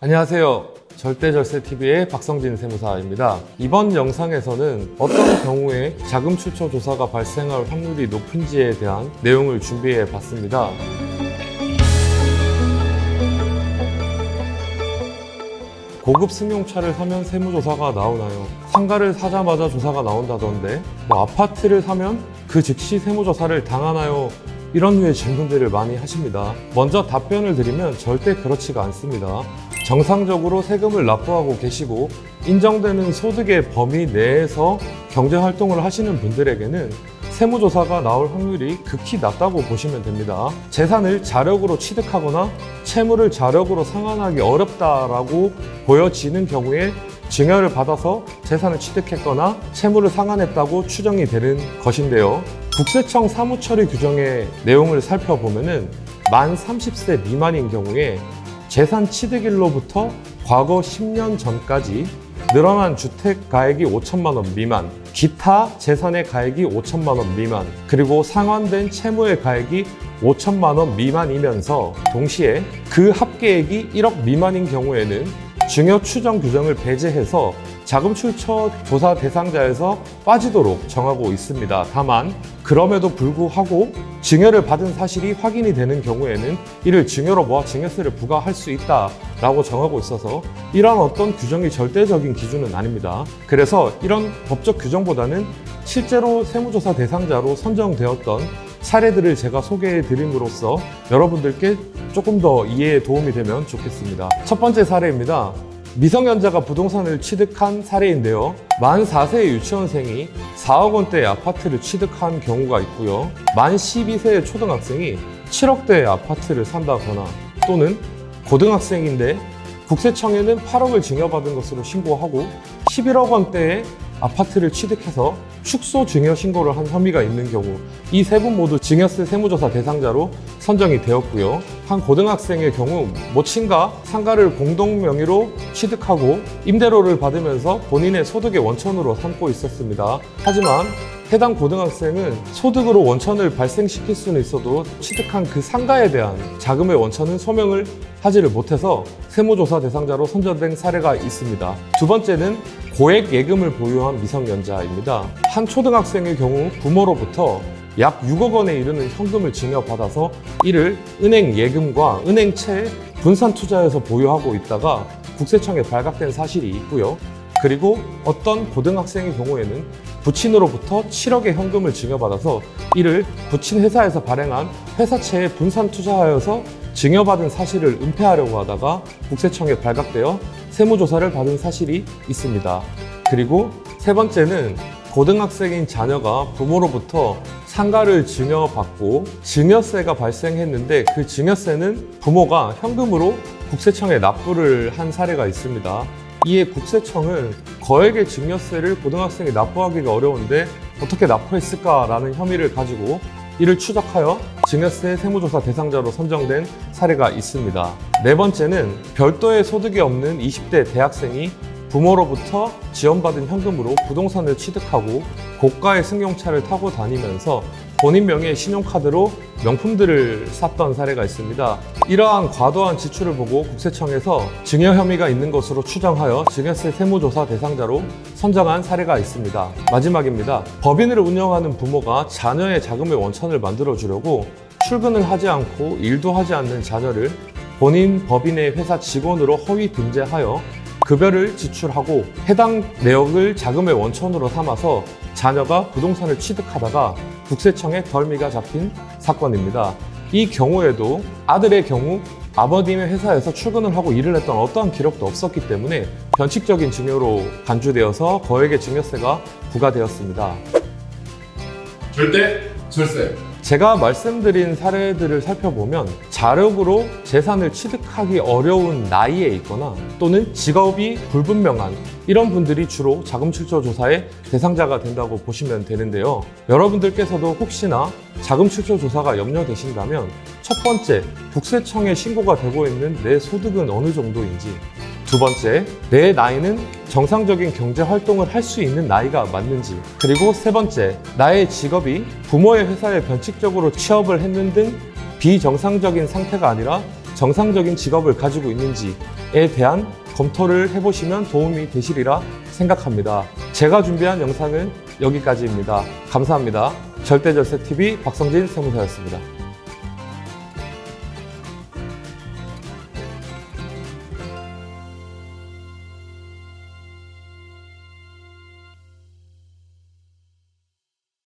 안녕하세요. 절대절세TV의 박성진 세무사입니다. 이번 영상에서는 어떤 경우에 자금 출처 조사가 발생할 확률이 높은지에 대한 내용을 준비해 봤습니다. 고급 승용차를 사면 세무조사가 나오나요? 상가를 사자마자 조사가 나온다던데 아파트를 사면 그 즉시 세무조사를 당하나요? 이런 류의 질문들을 많이 하십니다. 먼저 답변을 드리면 절대 그렇지가 않습니다. 정상적으로 세금을 납부하고 계시고 인정되는 소득의 범위 내에서 경제활동을 하시는 분들에게는 세무조사가 나올 확률이 극히 낮다고 보시면 됩니다. 재산을 자력으로 취득하거나 채무를 자력으로 상환하기 어렵다라고 보여지는 경우에 증여를 받아서 재산을 취득했거나 채무를 상환했다고 추정이 되는 것인데요. 국세청 사무처리 규정의 내용을 살펴보면은 만 30세 미만인 경우에 재산 취득일로부터 과거 10년 전까지 늘어난 주택 가액이 5천만 원 미만, 기타 재산의 가액이 5천만 원 미만, 그리고 상환된 채무의 가액이 5천만 원 미만이면서 동시에 그 합계액이 1억 미만인 경우에는 증여 추정 규정을 배제해서 자금 출처 조사 대상자에서 빠지도록 정하고 있습니다. 다만 그럼에도 불구하고 증여를 받은 사실이 확인이 되는 경우에는 이를 증여로 모아 증여세를 부과할 수 있다라고 정하고 있어서 이러한 어떤 규정이 절대적인 기준은 아닙니다. 그래서 이런 법적 규정보다는 실제로 세무조사 대상자로 선정되었던 사례들을 제가 소개해 드림으로써 여러분들께 조금 더 이해에 도움이 되면 좋겠습니다. 첫 번째 사례입니다. 미성년자가 부동산을 취득한 사례인데요. 만 4세의 유치원생이 4억 원대의 아파트를 취득한 경우가 있고요. 만 12세의 초등학생이 7억대의 아파트를 산다거나 또는 고등학생인데 국세청에는 8억을 증여받은 것으로 신고하고 11억 원대의 아파트를 취득해서 축소 증여 신고를 한 혐의가 있는 경우 이 세 분 모두 증여세 세무조사 대상자로 선정이 되었고요. 한 고등학생의 경우 모친과 상가를 공동 명의로 취득하고 임대료를 받으면서 본인의 소득의 원천으로 삼고 있었습니다. 하지만 해당 고등학생은 소득으로 원천을 발생시킬 수는 있어도 취득한 그 상가에 대한 자금의 원천은 소명을 하지를 못해서 세무조사 대상자로 선정된 사례가 있습니다. 두 번째는 고액 예금을 보유한 미성년자입니다. 한 초등학생의 경우 부모로부터 약 6억 원에 이르는 현금을 증여받아서 이를 은행 예금과 은행채 분산 투자해서 보유하고 있다가 국세청에 발각된 사실이 있고요. 그리고 어떤 고등학생의 경우에는 부친으로부터 7억의 현금을 증여받아서 이를 부친 회사에서 발행한 회사채에 분산 투자하여서 증여받은 사실을 은폐하려고 하다가 국세청에 발각되어 세무조사를 받은 사실이 있습니다. 그리고 세 번째는 고등학생인 자녀가 부모로부터 상가를 증여받고 증여세가 발생했는데 그 증여세는 부모가 현금으로 국세청에 납부를 한 사례가 있습니다. 이에 국세청은 거액의 증여세를 고등학생이 납부하기가 어려운데 어떻게 납부했을까라는 혐의를 가지고 이를 추적하여 증여세 세무조사 대상자로 선정된 사례가 있습니다. 네 번째는 별도의 소득이 없는 20대 대학생이 부모로부터 지원받은 현금으로 부동산을 취득하고 고가의 승용차를 타고 다니면서 본인 명의의 신용카드로 명품들을 샀던 사례가 있습니다. 이러한 과도한 지출을 보고 국세청에서 증여 혐의가 있는 것으로 추정하여 증여세 세무조사 대상자로 선정한 사례가 있습니다. 마지막입니다. 법인을 운영하는 부모가 자녀의 자금의 원천을 만들어주려고 출근을 하지 않고 일도 하지 않는 자녀를 본인 법인의 회사 직원으로 허위 등재하여 급여를 지출하고 해당 내역을 자금의 원천으로 삼아서 자녀가 부동산을 취득하다가 국세청에 덜미가 잡힌 사건입니다. 이 경우에도 아들의 경우 아버님의 회사에서 출근을 하고 일을 했던 어떠한 기록도 없었기 때문에 변칙적인 증여로 간주되어서 거액의 증여세가 부과되었습니다. 절대 절세. 제가 말씀드린 사례들을 살펴보면 자력으로 재산을 취득하기 어려운 나이에 있거나 또는 직업이 불분명한 이런 분들이 주로 자금 출처 조사의 대상자가 된다고 보시면 되는데요. 여러분들께서도 혹시나 자금 출처 조사가 염려되신다면 첫 번째, 국세청에 신고가 되고 있는 내 소득은 어느 정도인지, 두 번째, 내 나이는 정상적인 경제 활동을 할 수 있는 나이가 맞는지, 그리고 세 번째, 나의 직업이 부모의 회사에 변칙적으로 취업을 했는 등 비정상적인 상태가 아니라 정상적인 직업을 가지고 있는지에 대한 검토를 해보시면 도움이 되시리라 생각합니다. 제가 준비한 영상은 여기까지입니다. 감사합니다. 절대절세TV 박성진 세무사였습니다.